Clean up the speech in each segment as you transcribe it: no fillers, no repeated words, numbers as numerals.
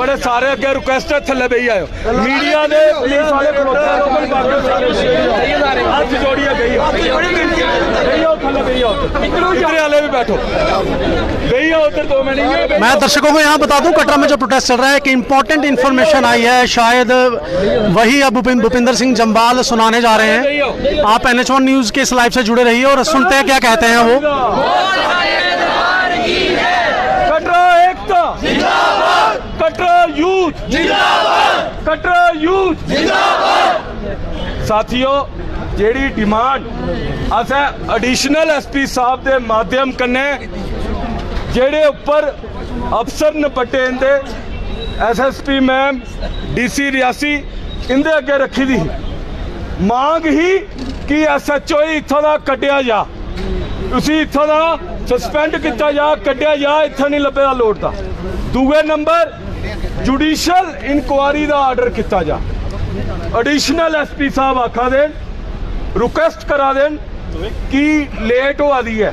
ਤੁਹਾਡੇ ਸਾਰੇ ਅੱਗੇ ਰਿਕੁਐਸਟ ਹੈ ਥੱਲੇ ਬਈ ਆਇਓ ਮੀਡੀਆ ਦੇ ਪੁਲਿਸ ਵਾਲੇ ਹੱਥ ਜੋੜੀਏ ਗਈ ਆਓ ਥੱਲੇ ਗਈ ਆਓ इधर वाले भी बैठो गई है उधर 2 मिनट। मैं दर्शकों को यहाँ बता दूं कटरा में जो प्रोटेस्ट चल रहा है कि इंपॉर्टेंट इन्फॉर्मेशन आई है, शायद वही अब भूपिंदर सिंह जम्वाल सुनाने जा रहे हैं। आप NH1 न्यूज़ के इस लाइव से जुड़े रहिए और सुनते हैं क्या कहते हैं वो। कटरा एकता जिंदाबाद, कटरा यूथ जिंदाबाद, कटरा यूथ जिंदाबाद। साथियों जेड़ी डिमांड अस एडिशनल SP साहब के माध्यम कन्ने जेड़े उपर अफसर नपटे इंदे SSP मैम DC रियासी इंदे अगे रखी दी मांग ही कि SHO इत्थों दा कटिया जा, उसी इत्थों दा सस्पेंड किया जा, कटिया जा, इत्थों नहीं लभे लोड़दा। दूए नंबर जुडिशल इनकुआरी का आर्डर किया जा। एडिशनल SP साहब आखा देन रिक्वेस्ट करा देन कि लेट हो दी है,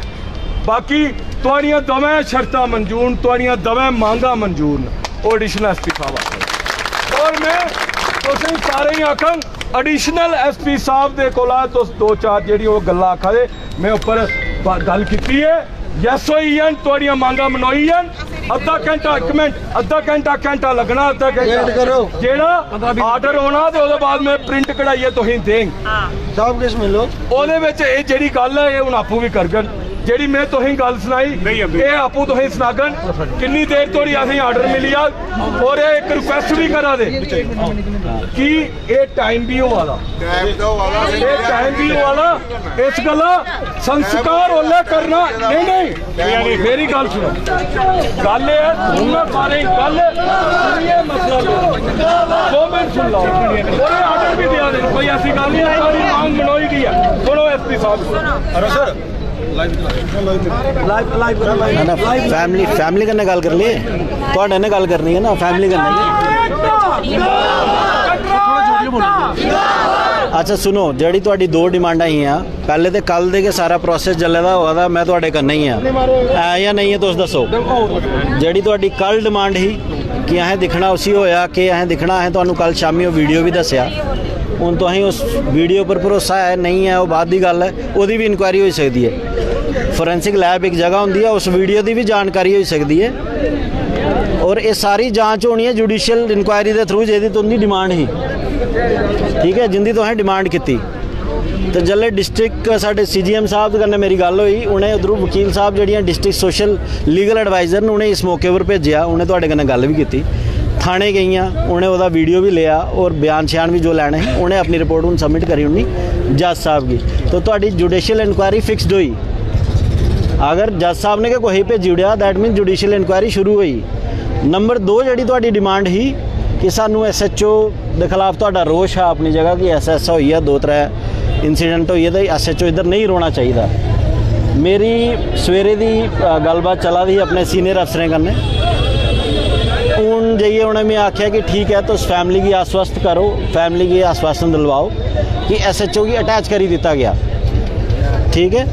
बाकी तुहाड़ियां दवें शर्तां मंजूर, तुहाड़ियां दवें मांगा मंजूर न। एडिशनल SP साहब आखा और मैं तुसीं सारे ही आखन एडिशनल SP साहब दे कोला तो 2-4 जेहड़ी वो गल्लां आखा दे मैं उपर गल कीती है। यस होई है तुहाड़ियां मांगा मनोई है। अद्धा घंटा 1 मिनट अद्धा घंटा लगना, अद्धा घंटा जेड़ा आर्डर होना ते ओदे बाद में प्रिंट कढ़ाइए तुसीं देंग सब कुछ मिलो ओदे विच ये जेहड़ी गल है ये हुण आपू भी करगन। जेहड़ी मैं तुसीं गल सुनाई ये आपू तुसीं सुनागन किन्नी देर तोड़ी असीं आर्डर मिली आ। और ये एक रिक्वेस्ट भी करा दे कि ये टाइम भी होवा दा, ये टाइम भी होवा दा, इस गल्ला संस्कार ओले करना नहीं मेरी गल सुनो। गल है सारे गल सुनिए मसला 2 मिनट सुन लो और आर्डर भी दिया दे, कोई ऐसी गल नहीं है मांग मनोई गई है। सुनो SP साहब सर फैमिली कन्नै गल कर लिए तुहाडे ने गल करनी है ना फैमिली कन्नै। अच्छा सुनो जेहड़ी तुहाडी 2 डिमांडां ही आ पहले तो कल दे के सारा प्रोसेस चले दा होआ दा मैं तुहाडे कन्नै ही है या नहीं है तुस दसो। जेहड़ी तुहाडी कल डिमांड ही कि असें दिखना उसी होया कि असें दिखना असें तुहानू कल शामी वो वीडियो भी दस्सिया हुण तुसीं उस वीडियो पर भरोसा है नहीं है वो बाद की गल है, उसकी भी इंक्वायरी हो सकती है। फोरेंसिक लैब एक जगह होंदी है उस वीडियो की भी जानकारी हो सकती है और ये सारी जांच होनी है जुडिशियल इंक्वायरी के थ्रू जिहदी तुंदी डिमांड ही ठीक है जिंदी तुसें डिमांड की। तो जल्ले डिस्ट्रिक्ट साढ़े CGM साहब कन्नै मेरी गल हुई उन्हें उधरों वकील साहब जड़ियाँ डिस्ट्रिक्ट सोशल लीगल एडवाइजर ने उन्हें इस मौके पर भेजा, उन्हें तुहाडे कन्नै गल भी की, थाने गई उन्हें वह वीडियो भी लिया और बयान श्यान भी जो लैने उन्हें अपनी रिपोर्ट हूँ सबमिट करी उन्नी जज साहब की। तो तुहाडी जुडिशियल इंक्वायरी फिक्सड हुई, अगर जज साहब ने कोई भेजी उड़िया दैट मीन जुडिशियल इंक्वायरी शुरू हुई। नंबर 2 जी तुहाडी डिमांड ही कि सानू SHO के खिलाफ तुहाडा रोष है अपनी जगह कि ऐसा हुई है 2-3 इंसीडेंट हुई है तो SHO इधर नहीं रोना चाहिए। मेरी सवेरे की गलबात चला दी अपने सीनियर अफसरें कन्नै हूँ जाइए उन्हें मैं आख्या कि ठीक है तो उस फैमिली की आश्वस्त करो, फैमिली की आश्वासन दिलवाओ कि SHO की अटैच करी दिता गया ठीक है।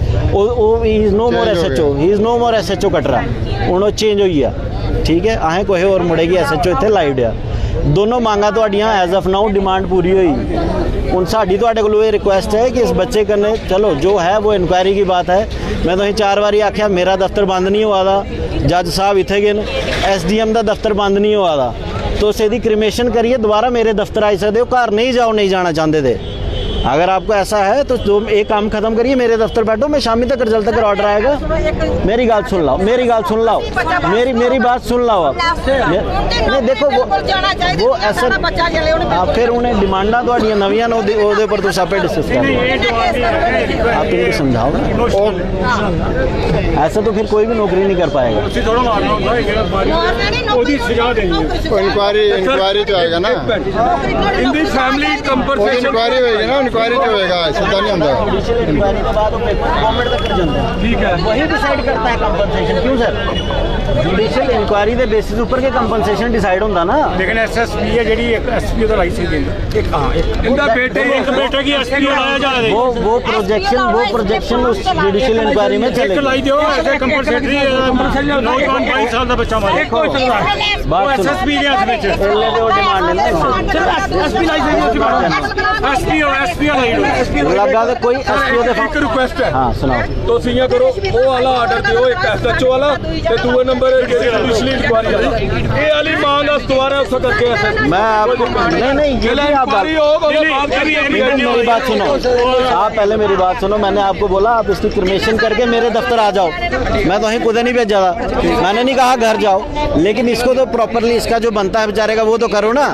He is no more SHO, he is no more SHO Katra हूँ चेंज हुई है ठीक है। असें कोई और मुड़ेगी SHO इत्थे लाई दिया। दोनों मांगा तुहाडियां एज ऑफ नाउ डिमांड पूरी हुई। हुण साडी तुहाडे कोलों ये रिक्वेस्ट है कि इस बच्चे कन्नै चलो जो है वो इंक्वायरी की बात है। मैं तुसीं 4 बारी आख्या मेरा दफ्तर बंद नहीं हुआ दा, जज साहब इत्थे गए न, SDM का दफ्तर बंद नहीं हुआ दा, तो इसकी क्रिमेशन करिए दोबारा मेरे दफ्तर आई सकते हो, घर नहीं जाओ नहीं जाना चाहते थे। अगर आपको ऐसा है तो जो एक काम खत्म करिए मेरे दफ्तर बैठो, मैं शामी तक रिजल्ट तक ऑर्डर आएगा। मेरी गल सुन लाओ, मेरी गल सुन लाओ, मेरी बात सुन लाओ आप। नहीं देखो वो ऐसा आप फिर उन्हें डिमांडा थोड़ियां नवियां ने पर तुम आपे डिस्कस करो, आप इनको समझाओ। ऐसा तो फिर कोई भी नौकरी नहीं कर पाएगा। इंक्वायरी तो आएगा ना, फैमिली कंपनसेशन इंक्वायरी होएगी ना, इंक्वायरी तो होएगा, सीधा नहीं होता। इंक्वायरी के बाद गवर्नमेंट तक कर जाता है, ठीक है, वही डिसाइड करता है कंपनसेशन। क्यों सर जुडिशियल इंक्वायरी के बेसिस ऊपर के कंपनसेशन डिसाइड होता ना। लेकिन SSP है जेडी SP ਦਾ ਲਾਈਸੈਂਸ ਦਿੰਦਾ ਇੱਕ ਹਾਂ इनका बेटे की SP ਲਾਇਆ ਜਾ ਰਿਹਾ वो प्रोजेक्शन उस जुडिशियल इंक्वायरी में चलेगा। ਲਾਈ ਦਿਓ ਐਸੇ ਕੰਪਨਸੇਟਰੀ ਨੌਜਵਾਨ 22 ਸਾਲ ਦਾ ਬੱਚਾ ਮਾਰੇ बात सुनो एसएसपी के हाथ में पहले जो डिमांड है ना एसपी लाइसेंस एसपी लगा तो कोई एसपीओ दे ਇੱਕ ਰਿਕੁਐਸਟ ਹੈ हाँ सुनाओ ਤੁਸੀਂ ਇਹ ਕਰੋ ਉਹ ਵਾਲਾ ਆਰਡਰ ਦਿਓ ਇੱਕ ਐਸਐਚਓ ਵਾਲਾ ਤੇ ਦੂਏ ਨੰਬਰ ਜਿਹੜੀ ਜੁਡੀਸ਼ੀਅਲ ਇਨਕੁਆਇਰੀ ਵਾਲਾ ਇਹ ਵਾਲੀ ਮਾਂ ਦਾ ਦੁਆਰਾ ਉਸ ਕਰਕੇ ਐਸਐਚਓ मैं आपको नहीं ये नहीं आप बात मेरी बात सुनो आप पहले मेरी बात सुनो मैंने आपको बोला आप इसकी क्रिमेशन करके मेरे दफ्तर आ जाओ मैं तो वहीं खुद नहीं भेजा था मैंने नहीं कहा घर जाओ लेकिन इसको तो प्रॉपरली इसका जो बनता है बेचारे का वो तो करो ना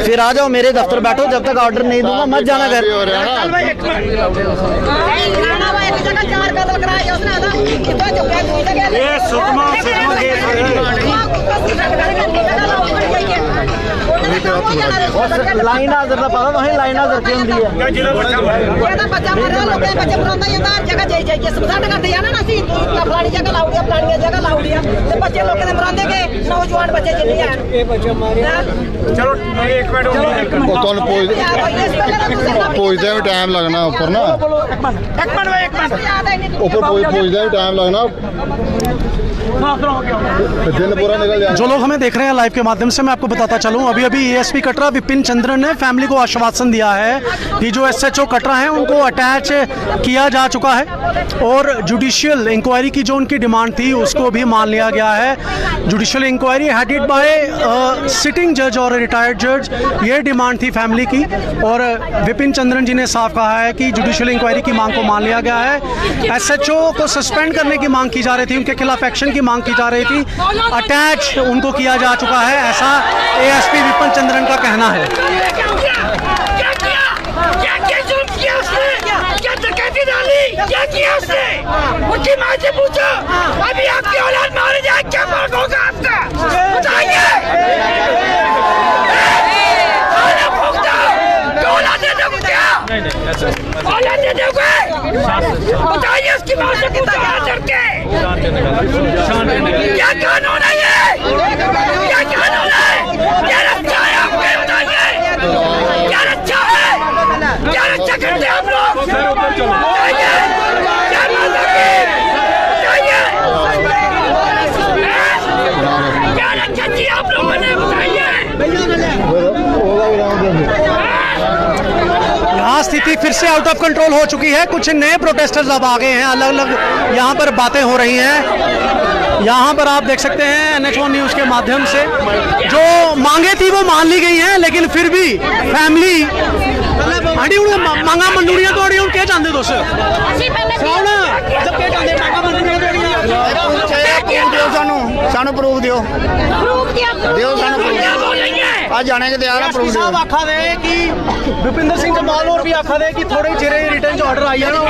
फिर आ जाओ मेरे दफ्तर बैठो जब तक ऑर्डर नहीं दूंगा मत जाना घर हो रहा है ना ये सुकमा लाइन हाजिर था पता वहीं लाइन हाजिर क्यों दी है ਬੱਚਾ ਮਰਿਆ ਲੋਕਾਂ ਦੇ ਬੱਚੇ ਬਣਾਉਂਦਾ ਜਾਂਦਾ ਹਰ ਜਗ੍ਹਾ ਜਾਈ ਜਾਈ ਕੇ ਸਮਝਾਣ ਕਰਦੇ ਆ ਨਾ ਅਸੀਂ ਫਲਾਣੀ ਜਗ੍ਹਾ ਲਾਉੜੀ ਆ ਫਲਾਣੀ ਜਗ੍ਹਾ ਲਾਉੜੀ ਆ ਤੇ ਬੱਚੇ ਲੋਕਾਂ ਦੇ ਮਰਾਂਦੇ ਕੇ ਨੌਜਵਾਨ ਬੱਚੇ ਜਿੰਨੇ ਆ ਇਹ ਬੱਚਾ ਮਾਰਿਆ चलो एक मिनट ਉਹ ਤੁਹਾਨੂੰ ਪੁੱਛਦੇ ਵੀ ਟਾਈਮ ਲੱਗਣਾ ਉੱਪਰ ਨਾ ਉੱਪਰ ਪੁੱਛਦੇ ਵੀ ਟਾਈਮ ਲੱਗਣਾ दिन पूरा निकल जाए जो लोग हमें देख रहे हैं लाइव के माध्यम से मैं आपको बताता चलूं अभी अभी एएसपी कटरा विपिन चंद्रन ने फैमिली को आश्वासन दिया है कि जो एसएचओ कटरा हैं उनको अटैच किया जा चुका है और जुडिशियल इंक्वायरी की जो उनकी डिमांड थी उसको भी मान लिया गया है। Judicial inquiry headed by sitting जज और रिटायर्ड जज, ये डिमांड थी फैमिली की और विपिन चंद्रन जी ने साफ कहा है कि जुडिशियल इंक्वायरी की मांग को मान लिया गया है। एसएचओ को सस्पेंड करने की मांग की जा रही थी, उनके खिलाफ एक्शन की मांग की जा रही थी, अटैच उनको किया जा चुका है, ऐसा एएसपी विपिन चंद्रन का कहना है। उनकी माँ से पूछो अभी आपकी औलाद मारे जाए क्या फर्क होगा आपका बताइए औलाद दे दोगे क्या औलाद दे दोगे बताइए उसकी माँ से पूछो हाजिर के क्या कानून है ये क्या कानून है क्या रक्षा है आपको बताइए क्या रक्षा है क्या रक्षा करते हैं आप लोग बताइए क्या बात है बताइए क्या रक्षा की आप लोगों ने बताइए यहाँ स्थिति फिर से आउट ऑफ कंट्रोल हो चुकी है। कुछ नए प्रोटेस्टर्स अब आ गए हैं, अलग अलग यहाँ पर बातें हो रही हैं। यहाँ पर आप देख सकते हैं NH1 न्यूज़ के माध्यम से जो मांगे थी वो मान ली गई हैं, लेकिन फिर भी फैमिली आंटी उन्हें मांगा मंजूरियां तोड़ी उन क्या चाहते दोस्त कौन जब क्या चाहते मांगा मंजूरियां तोड़ी ਦਿਓ ਸਾਨੂੰ ਪ੍ਰੂਫ ਦਿਓ ਦਿਓ ਸਾਨੂੰ ਆ ਜਾਣੇ ਕਿ ਤਿਆਰ ਆ ਪ੍ਰੂਫ ਦਿਓ साहब आखा दे कि भूपिंदर सिंह जम्वाल और भी आखा दे कि थोड़े चिरे रिटर्न जो ऑर्डर आई है ना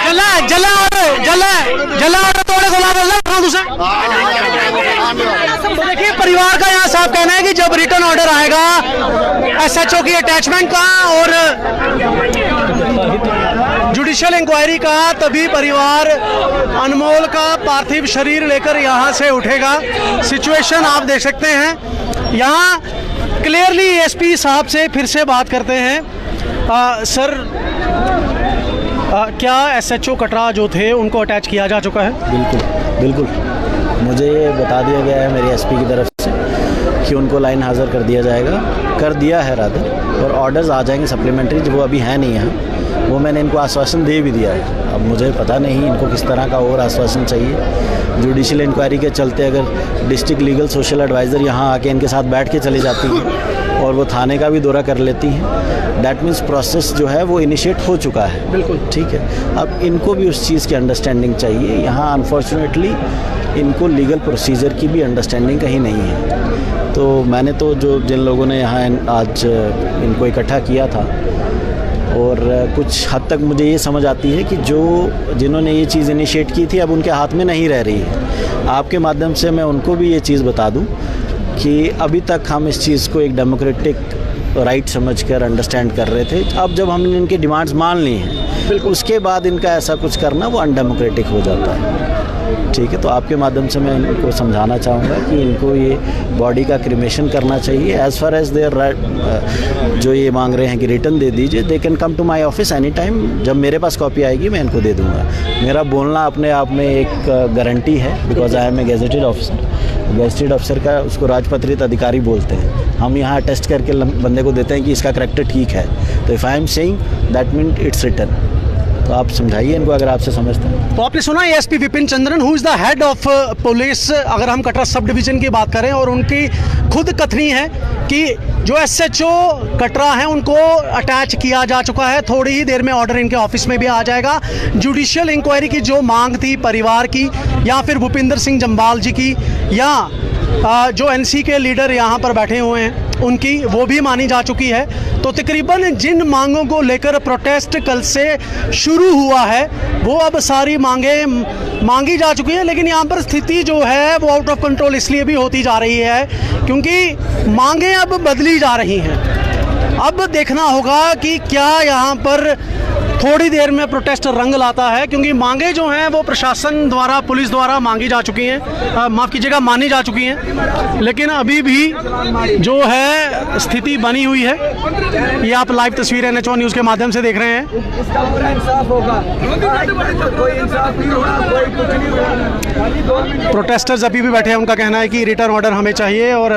जला जला जला जला ऑर्डर तोड़े गुलाम तो देखिए परिवार का यहाँ साफ कहना है कि जब रिटर्न ऑर्डर आएगा एसएचओ की अटैचमेंट का और जुडिशियल इंक्वायरी का, तभी परिवार अनमोल का पार्थिव शरीर लेकर यहाँ से उठेगा। सिचुएशन आप देख सकते हैं यहाँ क्लियरली एसपी साहब से फिर से बात करते हैं। सर क्या एसएचओ कटरा जो थे उनको अटैच किया जा चुका है? बिल्कुल बिल्कुल मुझे ये बता दिया गया है मेरे एसपी की तरफ से कि उनको लाइन हाजिर कर दिया जाएगा, कर दिया है रादर, और ऑर्डर्स आ जाएंगे सप्लीमेंट्री जो वो अभी हैं नहीं यहाँ, वो मैंने इनको आश्वासन दे भी दिया है। अब मुझे पता नहीं इनको किस तरह का और आश्वासन चाहिए। जुडिशियल इंक्वायरी के चलते अगर डिस्ट्रिक्ट लीगल सोशल एडवाइज़र यहाँ आके इनके साथ बैठ के चली जाती हैं और वो थाने का भी दौरा कर लेती हैं, दैट मीन्स प्रोसेस जो है वो इनिशिएट हो चुका है। बिल्कुल ठीक है, अब इनको भी उस चीज़ की अंडरस्टैंडिंग चाहिए। यहाँ अनफॉर्चुनेटली इनको लीगल प्रोसीजर की भी अंडरस्टैंडिंग कहीं नहीं है। तो मैंने तो जो जिन लोगों ने यहाँ आज इनको इकट्ठा किया था, और कुछ हद तक मुझे ये समझ आती है कि जो जिन्होंने ये चीज़ इनिशिएट की थी अब उनके हाथ में नहीं रह रही है। आपके माध्यम से मैं उनको भी ये चीज़ बता दूं कि अभी तक हम इस चीज़ को एक डेमोक्रेटिक राइट समझकर अंडरस्टैंड कर रहे थे। अब जब हमने इनकी डिमांड्स मान ली हैं, उसके बाद इनका ऐसा कुछ करना वो अनडेमोक्रेटिक हो जाता है। ठीक है, तो आपके माध्यम से मैं इनको समझाना चाहूँगा कि इनको ये बॉडी का क्रिमेशन करना चाहिए। एज़ फार एज़ देयर जो ये मांग रहे हैं कि रिटर्न दे दीजिए, they can come to my office any time. जब मेरे पास कॉपी आएगी मैं इनको दे दूँगा। मेरा बोलना अपने आप में एक गारंटी है, because I am a gazetted officer. Gazetted officer का उसको राजपत्रित अधिकारी बोलते हैं। हम यहाँ टेस्ट करके बंदे को देते हैं कि इसका करैक्टर ठीक है, तो if I am saying that mean it's return. तो आप समझाइए इनको अगर आपसे समझते हैं। तो आपने सुना SP Vipin Chandran, who is the head of police, अगर हम कटरा सब डिवीज़न की बात करें, और उनकी खुद कथनी है कि जो एसएचओ कटरा हैं उनको अटैच किया जा चुका है। थोड़ी ही देर में ऑर्डर इनके ऑफिस में भी आ जाएगा। जुडिशियल इंक्वायरी की जो मांग थी परिवार की, या फिर भूपिंदर सिंह जम्वाल जी की, या जो एनसी के लीडर यहाँ पर बैठे हुए हैं उनकी, वो भी मानी जा चुकी है। तो तकरीबन जिन मांगों को लेकर प्रोटेस्ट कल से शुरू हुआ है वो अब सारी मांगें मांगी जा चुकी हैं। लेकिन यहाँ पर स्थिति जो है वो आउट ऑफ कंट्रोल इसलिए भी होती जा रही है क्योंकि मांगें अब बदली जा रही हैं। अब देखना होगा कि क्या यहाँ पर थोड़ी देर में प्रोटेस्ट रंग लाता है, क्योंकि मांगे जो हैं वो प्रशासन द्वारा, पुलिस द्वारा मांगी जा चुकी हैं, माफ़ कीजिएगा मानी जा चुकी हैं। लेकिन अभी भी जो है स्थिति बनी हुई है। ये आप लाइव तस्वीरें NH1 न्यूज़ के माध्यम से देख रहे हैं। प्रोटेस्टर्स अभी भी बैठे हैं, उनका कहना है कि रिटर्न ऑर्डर हमें चाहिए, और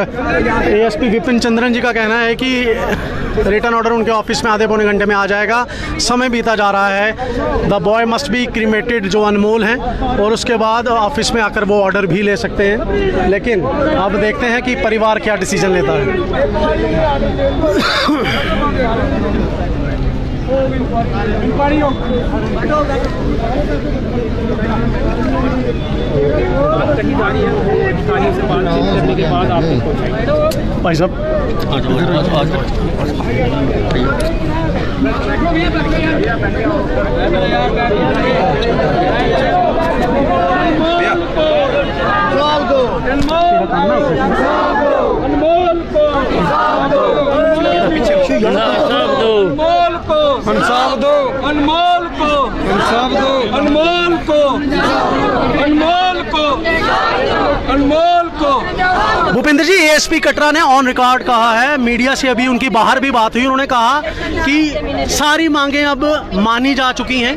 एएसपी विपिन चंद्रन जी का कहना है कि रिटर्न ऑर्डर उनके ऑफिस में आधे पौने घंटे में आ जाएगा। समय बीता जा रहा है। The boy must be cremated जो अनमोल हैं, और उसके बाद ऑफिस में आकर वो ऑर्डर भी ले सकते हैं। लेकिन अब देखते हैं कि परिवार क्या डिसीजन लेता है। भाई साहब इंसाफ दो, अनमोल को इंसाफ दो, अनमोल को, अनमोल को, अनमोल को। भूपिंदर जी, एएसपी कटरा ने ऑन रिकॉर्ड कहा है, मीडिया से अभी उनकी बाहर भी बात हुई, उन्होंने कहा कि सारी मांगें अब मानी जा चुकी हैं।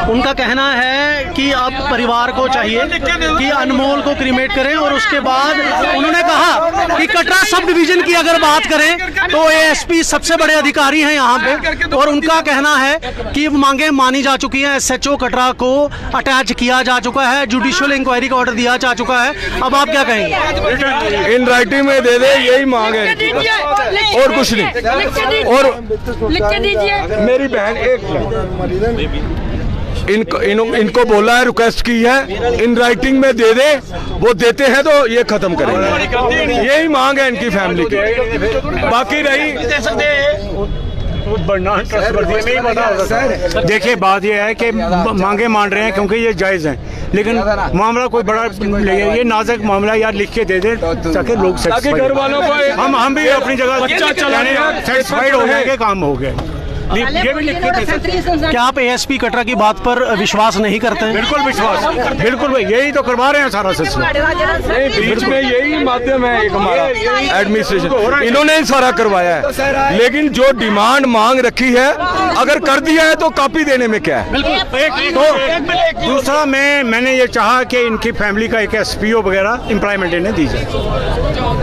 उनका कहना है कि अब परिवार को चाहिए कि अनमोल को क्रीमेट करें, और उसके बाद उन्होंने कहा कि कटरा सब डिवीजन की अगर बात करें तो एएसपी सबसे बड़े अधिकारी हैं यहाँ पे, और उनका कहना है कि मांगें मानी जा चुकी हैं। एसएचओ कटरा को अटैच किया जा चुका है, जुडिशियल इंक्वायरी का ऑर्डर दिया जा चुका है। अब आप क्या कहेंगे? इन राइटिंग में दे दे, यही मांग है और कुछ नहीं। और लिख के दीजिए। मेरी बहन इनको बोला है, रिक्वेस्ट की है, इन राइटिंग में दे दे, वो देते हैं तो ये खत्म करेंगे। यही मांग है इनकी फैमिली की। बाकी रही देखिए, बात ये है कि मांगे मान रहे हैं क्योंकि ये जायज़ हैं, लेकिन मामला कोई बड़ा नहीं है। ये नाजुक मामला यार लिख के दे दे ताकि लोग घर वालों को हम भी अपनी जगह सेटिस्फाइड हो गए कि काम हो गया। ये भी लिख के दे सकते। क्या आप एएसपी कटरा की बात पर विश्वास नहीं करते हैं? बिल्कुल विश्वास, बिल्कुल भाई, यही तो करवा रहे हैं सारा सिलसिला। बीच में यही माध्यम है एक हमारा एडमिनिस्ट्रेशन, इन्होंने ही सारा करवाया है। लेकिन जो डिमांड मांग रखी है, अगर कर दिया है तो कॉपी देने में क्या है? तो दूसरा मैंने ये चाहा कि इनकी फैमिली का एक एसपीओ वगैरह एम्प्लॉयमेंट इन्हें दी जाए,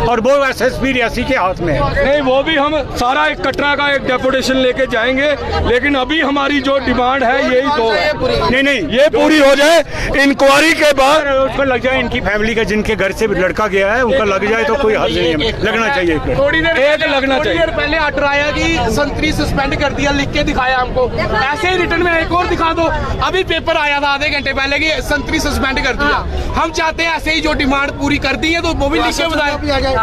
और वो एसएसपी रियासी के हाथ में है। नहीं, वो भी हम सारा एक कटरा का एक डेपुटेशन लेके जाएंगे, लेकिन अभी हमारी जो डिमांड है यही दो है। नहीं ये पूरी हो जाए, इंक्वायरी के बाद उसको लग जाए। इनकी फैमिली का जिनके घर से लड़का गया है उनका लग जाए तो कोई हर्ज नहीं है, लगना चाहिए। थोड़ी देर लगना चाहिए। पहले ऑर्डर आया कि संतरी सस्पेंड कर दिया, लिख के दिखाया हमको, ऐसे ही रिटर्न में एक और दिखा दो। अभी पेपर आया था आधे घंटे पहले कि संतरी सस्पेंड कर दिया। हम चाहते हैं ऐसे ही जो डिमांड पूरी कर दी है तो वो भी लिख के बताए,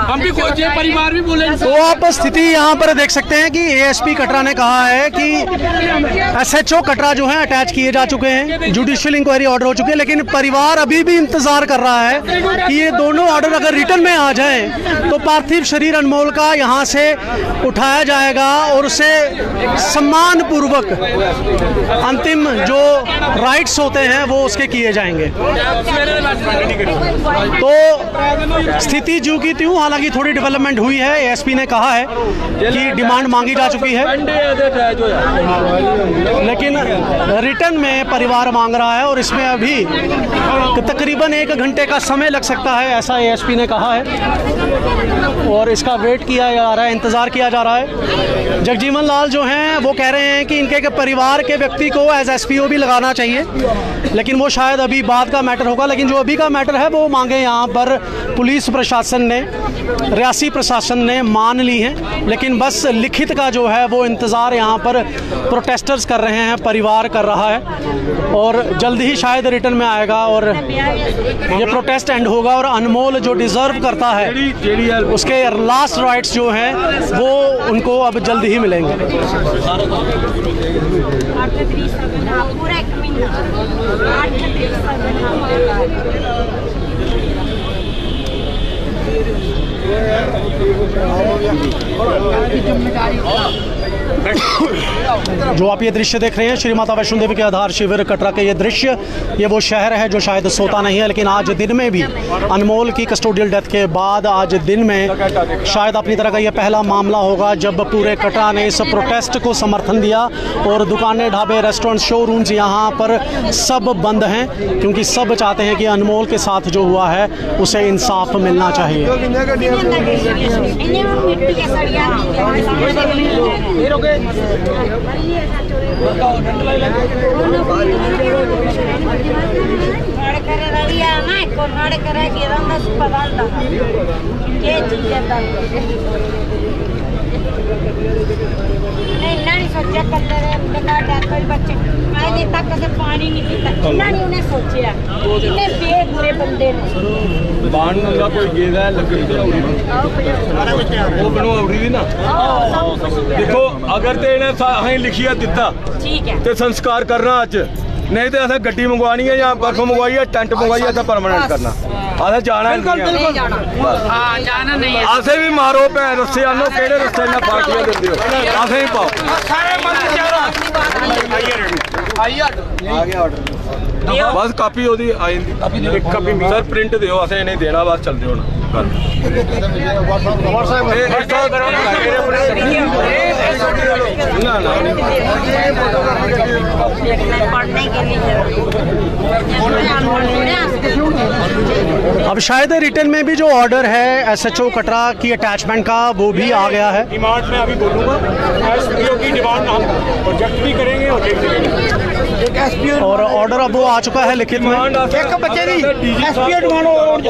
हम भी परिवार भी बोले। तो आप स्थिति यहाँ पर देख सकते हैं कि एएसपी कटरा ने कहा है है कि SHO कटरा जो है अटैच किए जा चुके हैं, जुडिशियल इंक्वायरी ऑर्डर हो चुके हैं, लेकिन परिवार अभी भी इंतजार कर रहा है कि ये दोनों ऑर्डर अगर रिटर्न में आ जाएं तो पार्थिव शरीर अनमोल का यहाँ से उठाया जाएगा और उसे सम्मान पूर्वक अंतिम जो राइट्स होते हैं वो उसके किए जाएंगे। तो स्थिति ज्यों की त्यों, हालांकि थोड़ी डेवलपमेंट हुई है। एएसपी ने कहा है कि डिमांड मांगी जा चुकी है, लेकिन रिटर्न में परिवार मांग रहा है और इसमें अभी तकरीबन 1 घंटे का समय लग सकता है, ऐसा एएसपी ने कहा है और इसका वेट किया जा रहा है, इंतज़ार किया जा रहा है। जगजीवन लाल जो हैं वो कह रहे हैं कि इनके परिवार के व्यक्ति को एज SPO भी लगाना चाहिए, लेकिन वो शायद अभी बाद का मैटर होगा। लेकिन जो अभी का मैटर है वो मांगे यहाँ पर पुलिस प्रशासन ने, रियासी प्रशासन ने मान ली हैं, लेकिन बस लिखित का जो है वो इंतज़ार यहाँ पर प्रोटेस्टर्स कर रहे हैं, परिवार कर रहा है और जल्द ही शायद रिटर्न में आएगा और ये प्रोटेस्ट एंड होगा और अनमोल जो डिज़र्व करता है उसके लास्ट राइट्स जो हैं वो उनको अब जल्द ही मिलेंगे। जो आप ये दृश्य देख रहे हैं श्री माता वैष्णो देवी के आधार शिविर कटरा के ये दृश्य, ये वो शहर है जो शायद सोता नहीं है, लेकिन आज दिन में भी अनमोल की कस्टोडियल डेथ के बाद आज दिन में शायद अपनी तरह का ये पहला मामला होगा जब पूरे कटरा ने इस प्रोटेस्ट को समर्थन दिया और दुकानें, ढाबे, रेस्टोरेंट, शोरूम्स यहाँ पर सब बंद हैं, क्योंकि सब चाहते हैं कि अनमोल के साथ जो हुआ है उसे इंसाफ मिलना चाहिए। नहीं सोचा कल बच्चे अजे तक से पानी नहीं पीता, इन्होंने उन्हें सोचा इन्हें बेबुरे बंदे ने बाण का कोई गेदा है लगे वो बनो आवड़ी दी ना। देखो अगर तो इन्हें अं लिखिया दिता ठीक है तो संस्कार करना अज, नहीं तो असें गड्डी मंगवानी है या बर्फ मंगवाई है, टेंट मंगवाई है, परमानेंट करना असें जाना जाना नहीं है। असें भी मारो भैन रस्से आनो, केड़े रस्से इन्हें पार्टियां देंदे हो, असें ही पाओ। बस कापी ओदी आई जंदी, कापी सर प्रिंट दिओ, असें नहीं देना, बस चलदे होण अब शायद रिटर्न में भी जो ऑर्डर है SHO कटरा की अटैचमेंट का वो भी आ गया है। डिमांड में अभी बोलूँगा, SPO की डिमांड हम प्रोजेक्ट भी करेंगे और देख लेंगे। और ऑर्डर अब वो आ चुका है लिखित में। एक बच्चे की SPO डिमांड और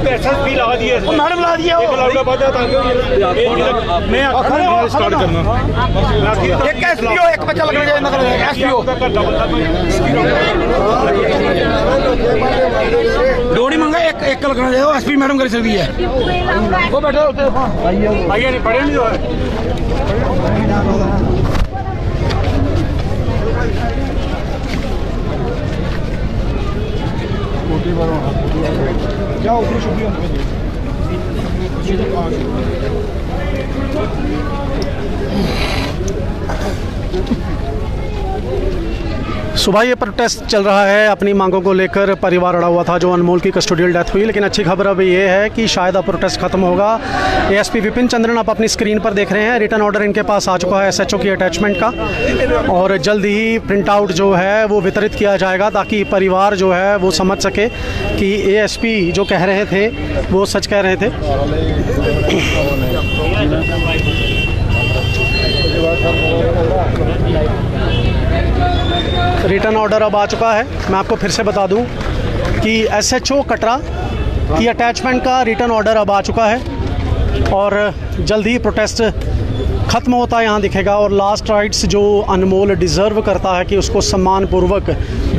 SSP ला दिए, मैडम ला दिया, मैं स्टार्ट करना एक SPO, एक बच्चा लगना चाहिए SPO डोरी मंगा एक लगना चाहिए, SP मैडम कर सकती है। वो बैठा आइए नहीं पढ़े नहीं जो है जाओ सुबह ये प्रोटेस्ट चल रहा है, अपनी मांगों को लेकर परिवार अड़ा हुआ था जो अनमोल की कस्टोडियल डेथ हुई, लेकिन अच्छी खबर अब ये है कि शायद अब प्रोटेस्ट खत्म होगा। ASP विपिन चंद्रन आप अपनी स्क्रीन पर देख रहे हैं, रिटर्न ऑर्डर इनके पास आ चुका है SHO की अटैचमेंट का और जल्द ही प्रिंट आउट जो है वो वितरित किया जाएगा ताकि परिवार जो है वो समझ सके कि ASP जो कह रहे थे वो सच कह रहे थे। रिटर्न ऑर्डर अब आ चुका है। मैं आपको फिर से बता दूं कि SHO कटरा की अटैचमेंट का रिटर्न ऑर्डर अब आ चुका है और जल्द ही प्रोटेस्ट ख़त्म होता यहाँ दिखेगा और लास्ट राइट्स जो अनमोल डिज़र्व करता है कि उसको सम्मानपूर्वक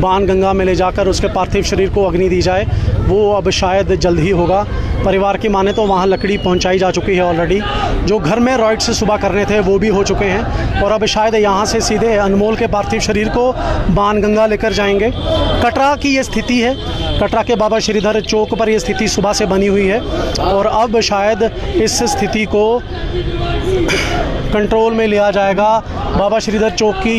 बाणगंगा में ले जाकर उसके पार्थिव शरीर को अग्नि दी जाए, वो अब शायद जल्द ही होगा। परिवार की माने तो वहाँ लकड़ी पहुँचाई जा चुकी है ऑलरेडी। जो घर में राइट्स सुबह करने थे वो भी हो चुके हैं और अब शायद यहाँ से सीधे अनमोल के पार्थिव शरीर को बाणगंगा लेकर जाएंगे। कटरा की ये स्थिति है, कटरा के बाबा श्रीधर चौक पर ये स्थिति सुबह से बनी हुई है और अब शायद इस स्थिति को कंट्रोल में लिया जाएगा। बाबा श्रीधर चौक की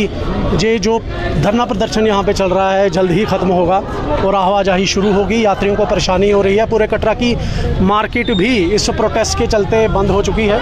ये जो धरना प्रदर्शन यहाँ पे चल रहा है जल्द ही ख़त्म होगा और आवाजाही शुरू होगी। यात्रियों को परेशानी हो रही है। पूरे कटरा की मार्केट भी इस प्रोटेस्ट के चलते बंद हो चुकी है।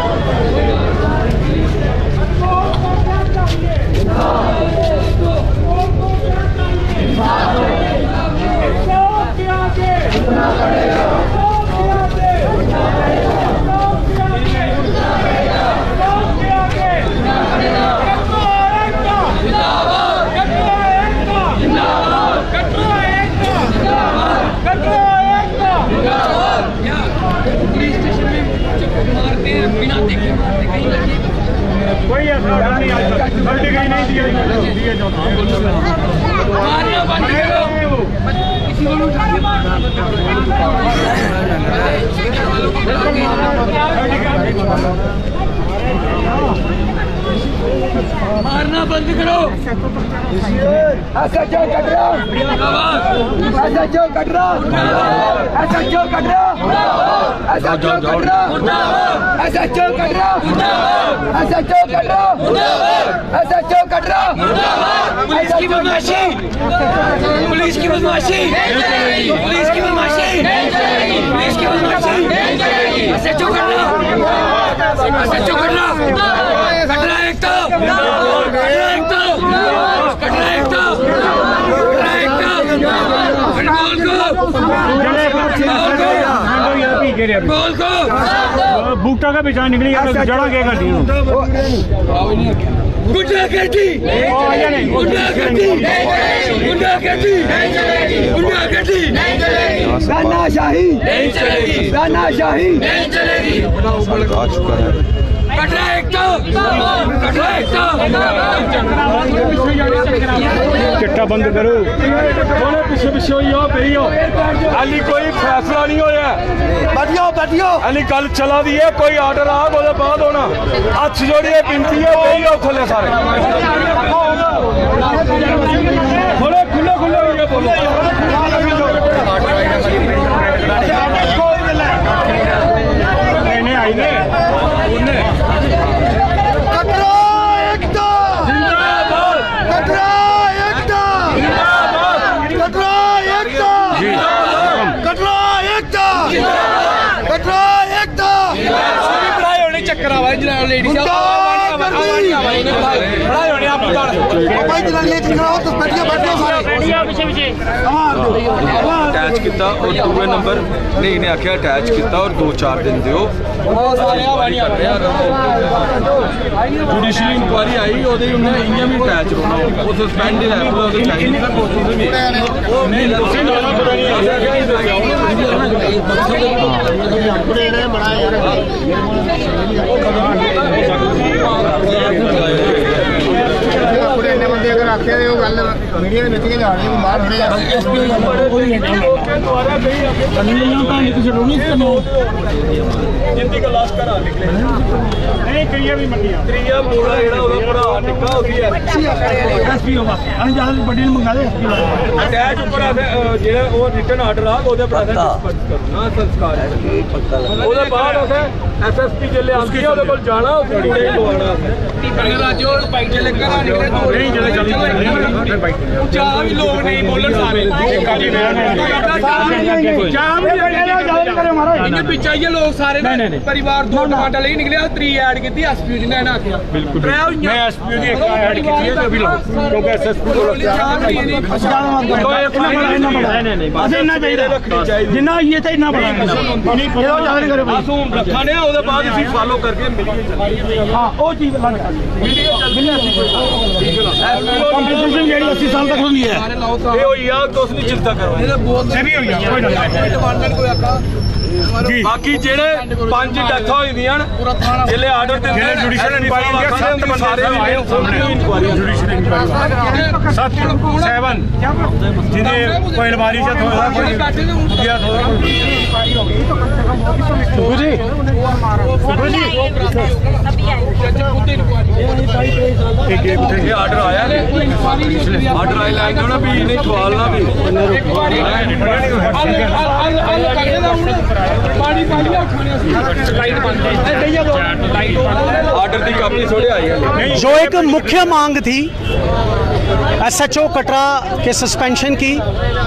मारना बंद करो। ऐसा क्यों कट रहा? ऐसा क्यों कट रहा? ऐसा क्यों कट रहा? ऐसा क्यों कट रहा? ऐसा क्यों कट रहा? ऐसा क्यों कट रहा? ऐसा क्यों कट रहा? पुलिस की बदमाशी, पुलिस की बदमाशी, पुलिस की बदमाशी, पुलिस की बदमाशी। ऐसा क्यों कर रहा? ऐसा क्यों कर रहा? कट रहा एक तो, कट रहा एक तो, कट रहा एक तो, कट रहा एक तो, बोल को बूटा का बेचारा निकली जड़ा के कर दी गुंडागर्दी, गुंडागर्दी, गुंडागर्दी, गुंडागर्दी, तानाशाही नहीं चलेगी, तानाशाही नहीं चलेगी। कटरा एक तो, कटरा एक तो, चिट्टा बंद करो। बोले पिछे पिछे होई हो फिरी हो, हाली कोई फैसला नहीं होया। बैठियो बैठियो हाली गल चला दी है, कोई आर्डर आ बोले बाद होना। हथ जोड़िए बिनती है वही हो थले सारे बोले खुले खुले होइए बोलो। आई ने कटरा एकता जिंदाबाद, कटरा एकता कटरा एकता कटरा एकता कटरा एकता पढ़ाई होने चक्कर आवा जनाब लेडीज पढ़ाई होने आप भाई जनानियां चक्कर आओ तो बैठियो बैठियो सारे अटैच किया और दूसरे नंबर नहीं इन्हें आख्या अटैच किया और 2-4 दिन दियो। जुडिशल इंक्वायरी आई ਉਹਦੇ ਉਹਨੇ ਇੰਨੀਆਂ ਵੀ ਅਟੈਚ ਹੋਣਾ ਉਹ ਸਸਪੈਂਡ ਹੈ ਉਹਦੇ ਚਾਹੀਦੀ ਨਾ ਕੋਸ਼ਿਸ਼ ਵੀ ਨਹੀਂ ਤੁਸੀਂ ਨਾ ਪਤਾ ਨਹੀਂ ਆਇਆ ਕਿ पूरे ने बड़ा यार पूरे ने बंदे अगर आखे वो गल मीडिया में नीचे जा रही है बाहर होने जिंदी का लाश करा निकले नहीं करिए भी मंडियां त्रिया पूरा ਜਿਹੜਾ ਉਹਦਾ ਭਰਾ ਨਿੱਕਾ ਹੋ ਗਿਆ एसपी होगा ਅਸੀਂ ਜਹਾਜ਼ ਵੱਡੀ ਨੂੰ ਮੰਗਾ ਦੇ ਅਟੈਚ ਉੱਪਰ ਜਿਹੜਾ ਉਹ ਰਿਟਨ ਆਰਡਰ ਆ ਉਹਦੇ ਭਰਾ ਦਾ ਕਰਨਾ ਸੰਸਕਾਰ ਉਹਦੇ ਬਾਅਦ ਉਹਦੇ ਐਸਐਸਪੀ ਜਿੱਲੇ ਆਉਂਦੀ ਆ ਉਹਦੇ ਕੋਲ ਜਾਣਾ ਉਸ ਕੁੜੇ ਲਵਾਉਣਾ राजो बाइक चले कर निकले नहीं चले चली चाह भी लोग नहीं बोलन सारे इनके पीछे ये लोग सारे परिवार 2 टमाटर लेके निकले 3 ऐड की एसपी जी ने आखिया बिल्कुल मैं एसपी की ऐड की है अभी लोग क्योंकि एसएसपी को इन्ना चाहिए जिन्ना ये थे इन्ना बड़ा मासूम रखा ने ਉਹਦੇ ਬਾਅਦ ਅਸੀਂ ਫਾਲੋ ਕਰਕੇ ਮਿਲੀਏ ਚੱਲੀਏ हाँ वो चीज कंपटीशन ਜਿਹੜੀ 80 साल तक होनी है ਇਹ ਹੋਈ ਆ ਤੁਸੀਂ ਨਹੀਂ ਚਿੰਤਾ ਕਰੋ ये भी हो गया कोई ना डिमांड कोई आका बाकी जेड़े 5 डेथ होई दियां जिले आर्डर दिंदे ਜਿਹੜੇ ਜੁਡੀਸ਼ੀਅਲ ਇਨਕੁਆਇਰੀ ਦੀਆਂ 7 ਬੰਦੇ ਸਾਰੇ ਆਏ ਸਾਹਮਣੇ ਜੁਡੀਸ਼ੀਅਲ ਇਨਕੁਆਇਰੀ 7 ਜਿਹਦੇ ਕੋਈ ਅਲਮਾਰੀ ਚ ਥੋੜਾ ਕੋਈ ਗਿਆ ਥੋੜਾ जी अभी आएंगे ये आर्डर आया आर्डर आया लाएंगे ना भी नहीं छवालना भी आर्डर की कापी थोड़ी आई है। जो एक मुख्य मांग थी एसएचओ कटरा के सस्पेंशन की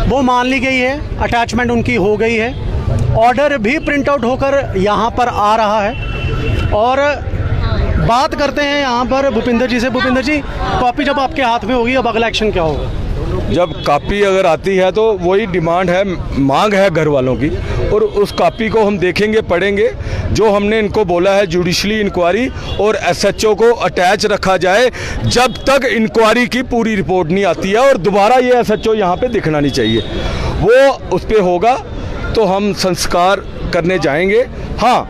वो मान ली गई है, अटैचमेंट उनकी हो गई है, ऑर्डर भी प्रिंट आउट होकर यहाँ पर आ रहा है। और बात करते हैं यहाँ पर भूपिंदर जी से। भूपिंदर जी, कॉपी जब आपके हाथ में होगी अब अगला एक्शन क्या होगा? जब कापी अगर आती है तो वही डिमांड है, मांग है घर वालों की, और उस कापी को हम देखेंगे, पढ़ेंगे। जो हमने इनको बोला है जुडिशली इंक्वायरी और एसएचओ को अटैच रखा जाए जब तक इंक्वायरी की पूरी रिपोर्ट नहीं आती है, और दोबारा ये एसएचओ यहाँ पे दिखना नहीं चाहिए। वो उस पर होगा तो हम संस्कार करने जाएंगे। हाँ,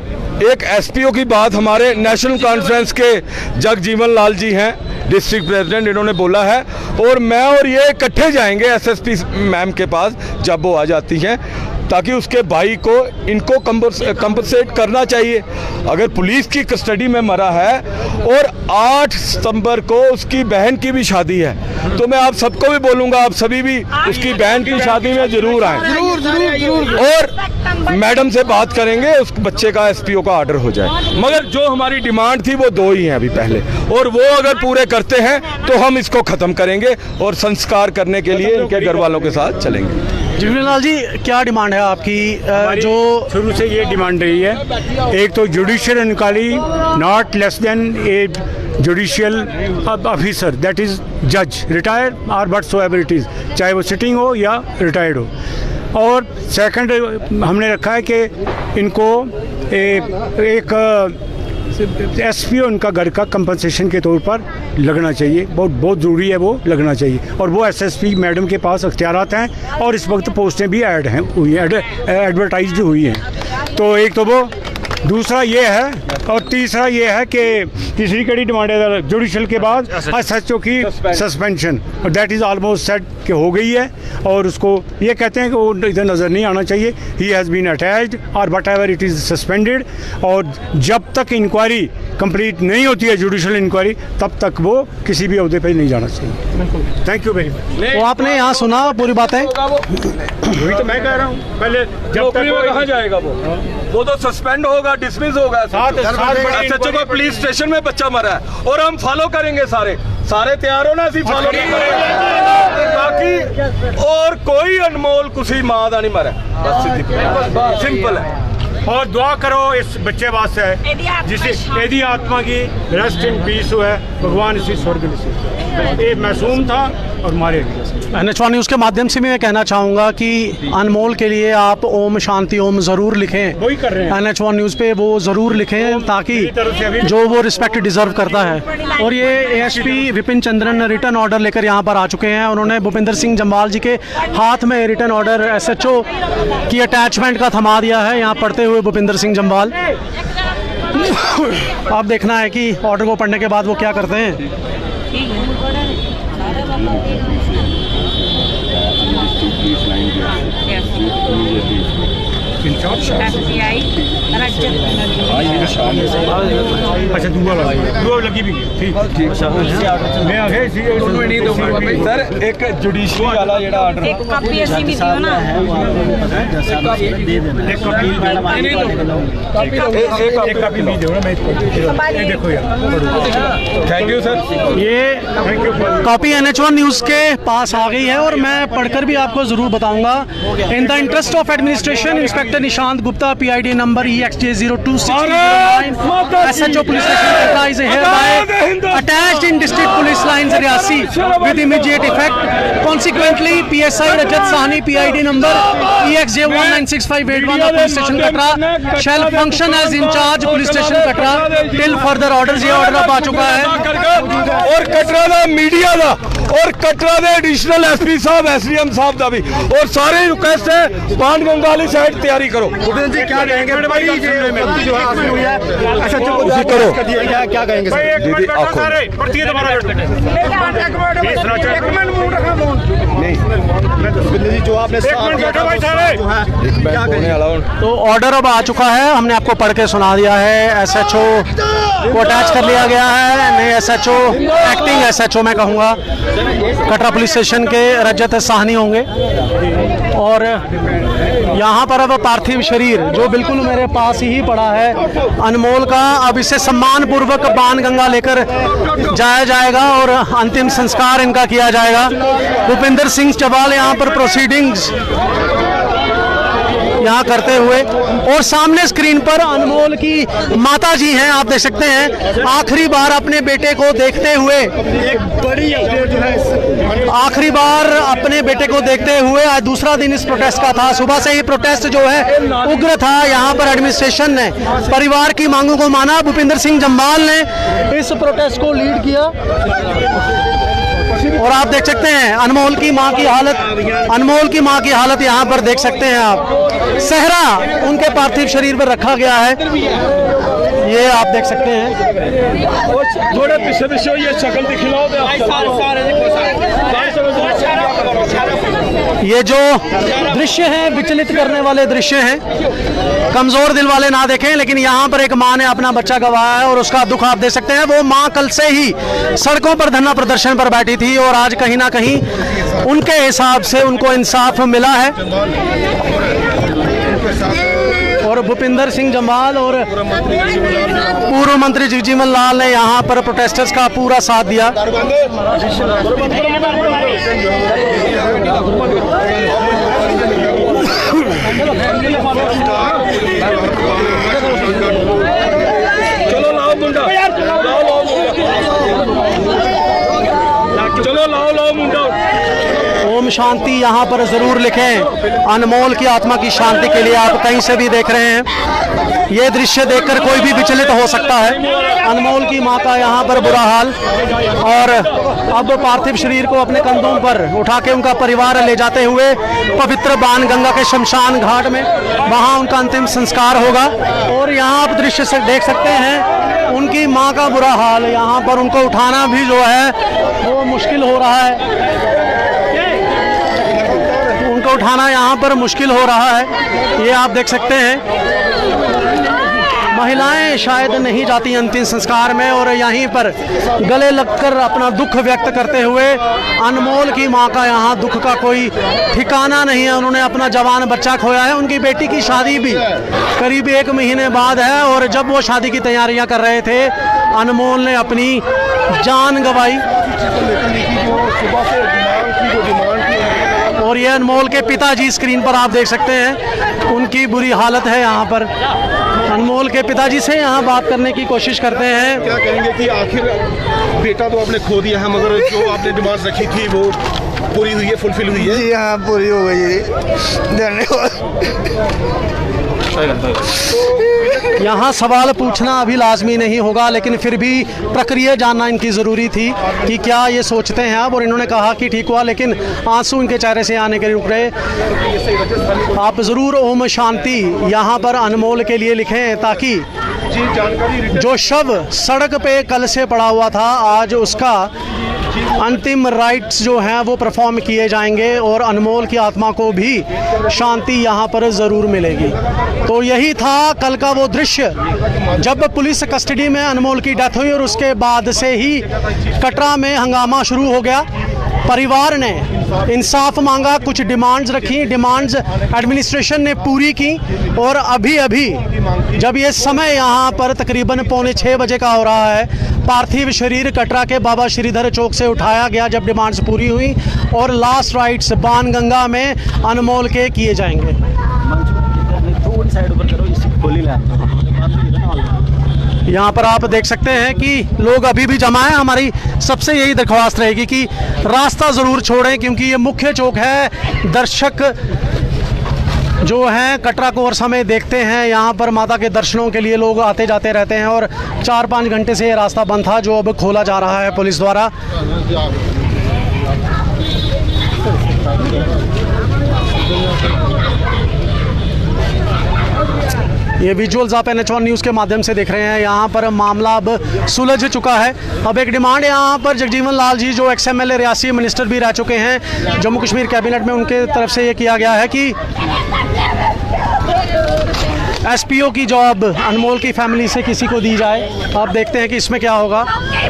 एक एसपीओ की बात हमारे नेशनल कॉन्फ्रेंस के जगजीवन लाल जी हैं, डिस्ट्रिक्ट प्रेसिडेंट, इन्होंने बोला है, और मैं और ये इकट्ठे जाएंगे एसएसपी मैम के पास जब वो आ जाती हैं, ताकि उसके भाई को इनको कंपनसेट करना चाहिए। अगर पुलिस की कस्टडी में मरा है और 8 सितंबर को उसकी बहन की भी शादी है, तो मैं आप सबको भी बोलूँगा, आप सभी भी उसकी बहन की शादी में ज़रूर आएँ और मैडम से बात करेंगे, उस बच्चे का एसपीओ का ऑर्डर हो जाए। मगर जो हमारी डिमांड थी वो 2 ही हैं अभी पहले, और वो अगर पूरे करते हैं तो हम इसको ख़त्म करेंगे और संस्कार करने के लिए इनके घर वालों के साथ चलेंगे। जीवनलाल जी, क्या डिमांड है आपकी? जो शुरू से ये डिमांड रही है, एक तो judicial inquiry not less than a judicial officer, that is जज, रिटायर्ड और व्हाटसोएवर इट इज़, चाहे वो सिटिंग हो या रिटायर्ड हो। और सेकंड हमने रखा है कि इनको एक एसपीओ उनका घर का कंपनसेशन के तौर पर लगना चाहिए, बहुत ज़रूरी है, वो लगना चाहिए। और वो एसएसपी मैडम के पास अख्तियारात हैं और इस वक्त पोस्टें भी ऐड हैं हुई हैं, एडवर्टाइज हुई हैं। तो एक तो वो, दूसरा ये है, और तीसरा ये है कि तीसरी कड़ी डिमांड है जुडिशल के बाद एसएचओ की सस्पेंशन, और दैट इज़ ऑलमोस्ट सेट कि हो गई है, और उसको ये कहते हैं कि वो इधर नज़र नहीं आना चाहिए, ही हैज़ बीन अटैच्ड और what ever it is suspended. और जब तक इंक्वायरी कंप्लीट नहीं होती है, जुडिशल इंक्वायरी, तब तक वो किसी भी अहदे पर नहीं जाना चाहिए। Thank you very much. वो आपने यहाँ सुना पूरी बातें, वही तो मैं कह रहा हूँ। पहले जब तक कहाँ जाएगा वो तो सस्पेंड होगा, डिसमिस होगा। एसएचओ को पुलिस स्टेशन में बच्चा मरा है और हम फॉलो करेंगे, सारे तैयार हो ना, अभी फॉलो करेंगे। बाकी और कोई अनमोल कुछ मां का नहीं मरा, बस सिंपल है। और दुआ करो इस बच्चे वास्ते जिसे एदी आत्मा की रेस्ट इन पीस हुआ है, भगवान इसी स्वर्ग में। ये मासूम था और मारे गए। NH1 न्यूज़ के माध्यम से मैं कहना चाहूँगा कि अनमोल के लिए आप ओम शांति ओम ज़रूर लिखें, वही कर रहे हैं। NH1 न्यूज़ पे वो ज़रूर लिखें, ताकि जो वो रिस्पेक्ट डिज़र्व करता है। और ये ASP Vipin Chandran return order लेकर यहाँ पर आ चुके हैं। उन्होंने भूपिंदर सिंह जम्वाल जी के हाथ में रिटर्न ऑर्डर SHO की अटैचमेंट का थमा दिया है। यहाँ पढ़ते हुए भूपिंदर सिंह जम्वाल, आप देखना है कि ऑर्डर को पढ़ने के बाद वो क्या करते हैं। अच्छा, दुआ लगी भी ठीक मैं आ गए सर। एक जुडिशरी वाला जेड़ा ऑर्डर एक कापी ऐसी भी दियो ना, एक कापी भी दो ना, मैं देखो यार। Thank you sir. ये कॉपी NH1 न्यूज़ के पास आ गई है और मैं पढ़कर भी आपको ज़रूर बताऊंगा। In the interest of administration, inspector Nishant Gupta, PID number EX PXJ0269 SHO Police Station Katra is hereby attached in District Police Lines Riyasi with immediate effect. Consequently, PSI Rajat Sahni PID number PXJ196581 of Police Station Katra shall function as in charge Police Station Katra till further orders. ये order अब आ चुका है और कटरा का media का और कटरा के additional SP साहब एसडीएम साहब का भी और सारे रिक्वेस्ट है बाण गंगा वाली साइड तैयारी करो। जी क्या कहेंगे जो हासिल हुई है उसी करो क्या कहेंगे दीदी आखो जो आपने तो ऑर्डर अब आ चुका है, हमने आपको पढ़ के सुना दिया है। एसएचओ को अटैच कर लिया गया है, नए एसएचओ एक्टिंग एसएचओ मैं कहूँगा कटरा पुलिस स्टेशन के रजत साहनी होंगे। और यहाँ पर अब पार्थिव शरीर जो बिल्कुल मेरे पास ही पड़ा है अनमोल का, अब इसे सम्मान पूर्वक बाण गंगा लेकर जाया जाएगा और अंतिम संस्कार इनका किया जाएगा। भूपिंदर सिंह जम्वाल यहाँ पर प्रोसीडिंग्स यहाँ करते हुए और सामने स्क्रीन पर अनमोल की माता जी हैं, आप देख सकते हैं। आखिरी बार अपने बेटे को देखते हुए आज दूसरा दिन इस प्रोटेस्ट का था। सुबह से ही प्रोटेस्ट जो है उग्र था। यहाँ पर एडमिनिस्ट्रेशन ने परिवार की मांगों को माना। भूपिंदर सिंह जम्वाल ने इस प्रोटेस्ट को लीड किया और आप देख सकते हैं अनमोल की मां की हालत यहाँ पर देख सकते हैं आप। सहरा उनके पार्थिव शरीर पर रखा गया है, ये आप देख सकते हैं। थोड़े पीछे ये शक्ल दिखलाओ। ये जो दृश्य हैं विचलित करने वाले दृश्य हैं, कमजोर दिल वाले ना देखें, लेकिन यहाँ पर एक माँ ने अपना बच्चा गंवाया है और उसका दुख आप देख सकते हैं। वो माँ कल से ही सड़कों पर धरना प्रदर्शन पर बैठी थी और आज कहीं ना कहीं उनके हिसाब से उनको इंसाफ मिला है। और भूपिंदर सिंह जम्वाल और पूर्व मंत्री जगजीवन लाल ने यहाँ पर प्रोटेस्टर्स का पूरा साथ दिया। चलो लाओ मुंडा, चलो लाओ मुंडा। ओम शांति यहाँ पर जरूर लिखें। अनमोल की आत्मा की शांति के लिए आप कहीं से भी देख रहे हैं, ये दृश्य देखकर कोई भी विचलित हो सकता है। अनमोल की मां का यहाँ पर बुरा हाल। और अब पार्थिव शरीर को अपने कंधों पर उठा के उनका परिवार ले जाते हुए पवित्र बाण गंगा के शमशान घाट में वहाँ उनका अंतिम संस्कार होगा। और यहाँ आप दृश्य से देख सकते हैं उनकी मां का बुरा हाल। यहाँ पर उनको उठाना भी जो है वो मुश्किल हो रहा है, उनको उठाना यहाँ पर मुश्किल हो रहा है, ये आप देख सकते हैं। महिलाएं शायद नहीं जाती अंतिम संस्कार में और यहीं पर गले लगकर अपना दुख व्यक्त करते हुए अनमोल की मां का यहाँ दुख का कोई ठिकाना नहीं है। उन्होंने अपना जवान बच्चा खोया है। उनकी बेटी की शादी भी करीब 1 महीने बाद है और जब वो शादी की तैयारियां कर रहे थे अनमोल ने अपनी जान गंवाई। और ये अनमोल के पिताजी स्क्रीन पर आप देख सकते हैं, उनकी बुरी हालत है। यहाँ पर अनमोल के पिताजी से यहाँ बात करने की कोशिश करते हैं। क्या कहेंगे कि आखिर बेटा तो आपने खो दिया है, मगर जो आपने डिमांड रखी थी वो पूरी हुई है, फुलफिल हुई है? जी हाँ, पूरी हो गई है। धन्यवाद। यहाँ सवाल पूछना अभी लाजमी नहीं होगा, लेकिन फिर भी प्रक्रिया जानना इनकी ज़रूरी थी कि क्या ये सोचते हैं अब। और इन्होंने कहा कि ठीक हुआ, लेकिन आंसू इनके चेहरे से आने के रुक रहे। आप ज़रूर ओम शांति यहाँ पर अनमोल के लिए लिखें ताकि जो शव सड़क पे कल से पड़ा हुआ था आज उसका अंतिम राइट्स जो हैं वो परफॉर्म किए जाएंगे और अनमोल की आत्मा को भी शांति यहाँ पर ज़रूर मिलेगी। तो यही था कल का वो दृश्य जब पुलिस कस्टडी में अनमोल की डेथ हुई और उसके बाद से ही कटरा में हंगामा शुरू हो गया। परिवार ने इंसाफ मांगा, कुछ डिमांड्स रखी, डिमांड्स एडमिनिस्ट्रेशन ने पूरी की और अभी जब ये समय यहाँ पर तकरीबन 5:45 बजे का हो रहा है, पार्थिव शरीर कटरा के बाबा श्रीधर चौक से उठाया गया जब डिमांड्स पूरी हुई और लास्ट राइट्स बाण गंगा में अनमोल के किए जाएंगे। थोड़ी साइड ऊपर करो, इसी खोली ले यहाँ पर आप देख सकते हैं कि लोग अभी भी जमा है। हमारी सबसे यही दरख्वास्त रहेगी कि रास्ता ज़रूर छोड़ें, क्योंकि ये मुख्य चौक है। दर्शक जो हैं कटरा कोरसा में देखते हैं, यहाँ पर माता के दर्शनों के लिए लोग आते जाते रहते हैं और 4-5 घंटे से ये रास्ता बंद था, जो अब खोला जा रहा है पुलिस द्वारा। ये विजुअल्स आप NH1 न्यूज़ के माध्यम से देख रहे हैं। यहाँ पर मामला अब सुलझ चुका है। अब एक डिमांड यहाँ पर जगजीवन लाल जी, जो XMLA रियासी मिनिस्टर भी रह चुके हैं जम्मू कश्मीर कैबिनेट में, उनके तरफ से ये किया गया है कि SPO की जॉब अनमोल की फैमिली से किसी को दी जाए। आप देखते हैं कि इसमें क्या होगा।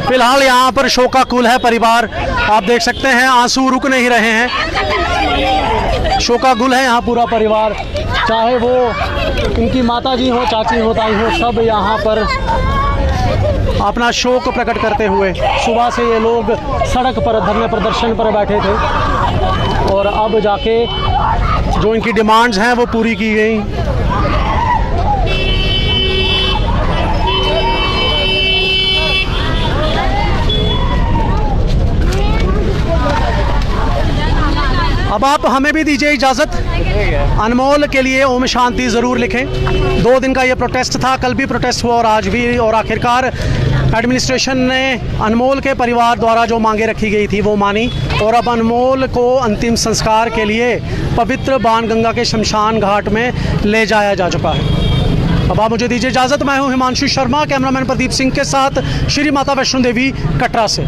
फिलहाल यहाँ पर शोकाकुल है परिवार, आप देख सकते हैं आंसू रुक नहीं रहे हैं। शोकाकुल है यहाँ पूरा परिवार, चाहे वो इनकी माता जी हो, चाची हो, ताई हो, सब यहाँ पर अपना शोक प्रकट करते हुए सुबह से ये लोग सड़क पर धरने प्रदर्शन पर बैठे थे और अब जाके जो इनकी डिमांड्स हैं वो पूरी की गई। अब आप हमें भी दीजिए इजाज़त, अनमोल के लिए ओम शांति ज़रूर लिखें। 2 दिन का ये प्रोटेस्ट था, कल भी प्रोटेस्ट हुआ और आज भी, और आखिरकार एडमिनिस्ट्रेशन ने अनमोल के परिवार द्वारा जो मांगे रखी गई थी वो मानी और अब अनमोल को अंतिम संस्कार के लिए पवित्र बाणगंगा के शमशान घाट में ले जाया जा चुका है। अब आप मुझे दीजिए इजाज़त। मैं हूँ हिमांशु शर्मा, कैमरामैन प्रदीप सिंह के साथ श्री माता वैष्णो देवी कटरा से।